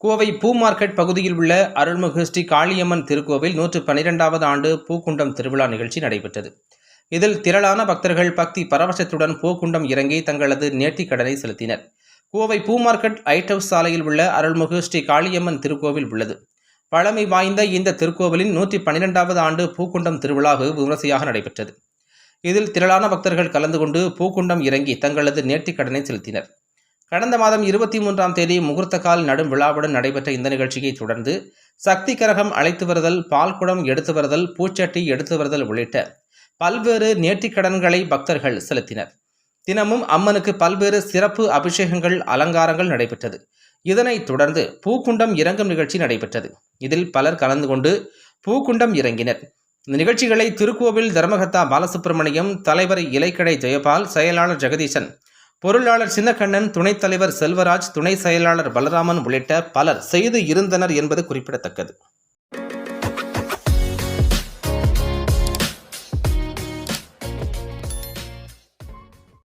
கோவை பூ மார்க்கெட் பகுதியில் உள்ள அருள்மிகு ஸ்ரீ காளியம்மன் திருக்கோவில் 112வது ஆண்டு பூக்குண்டம் திருவிழா நிகழ்ச்சி நடைபெற்றது. இதில் திரளான பக்தர்கள் பக்தி பரவசத்துடன் பூக்குண்டம் இறங்கி தங்களது நேர்த்திக்கடனை செலுத்தினர். கோவை பூ மார்க்கெட் லைட் ஹவுஸ் சாலையில் உள்ள அருள்மிகு ஸ்ரீ காளியம்மன் திருக்கோவில் உள்ளது. பழமை வாய்ந்த இந்த திருக்கோவிலின் 112வது ஆண்டு பூக்குண்டம் திருவிழா விமரிசையாக நடைபெற்றது. இதில் திரளான பக்தர்கள் கலந்து கொண்டு பூக்குண்டம் இறங்கி தங்களது நேர்த்திக்கடனை செலுத்தினர். கடந்த மாதம் 23ஆம் தேதி முகூர்த்த கால் நடும் விழாவுடன் நடைபெற்ற இந்த நிகழ்ச்சியை தொடர்ந்து சக்தி கரகம் அழைத்து வருதல், பால்குடம் எடுத்து வருதல், பூச்சட்டி எடுத்து வருதல் உள்ளிட்ட பல்வேறு நேர்த்திக்கடன்களை பக்தர்கள் செலுத்தினர். தினமும் அம்மனுக்கு பல்வேறு சிறப்பு அபிஷேகங்கள், அலங்காரங்கள் நடைபெற்றது. இதனைத் தொடர்ந்து பூக்குண்டம் இறங்கும் நிகழ்ச்சி நடைபெற்றது. இதில் பலர் கலந்து கொண்டு பூக்குண்டம் இறங்கினர். இந்த நிகழ்ச்சிகளை திருக்கோவில் தர்மகர்த்தா பாலசுப்ரமணியம், தலைவர் இலைக்கடை ஜெயபால், செயலாளர் ஜெகதீசன், பொருளாளர் சின்னக்கண்ணன், துணைத் தலைவர் செல்வராஜ், துணை செயலாளர் பலராமன் உள்ளிட்ட பலர் செய்து இருந்தனர் என்பது குறிப்பிடத்தக்கது.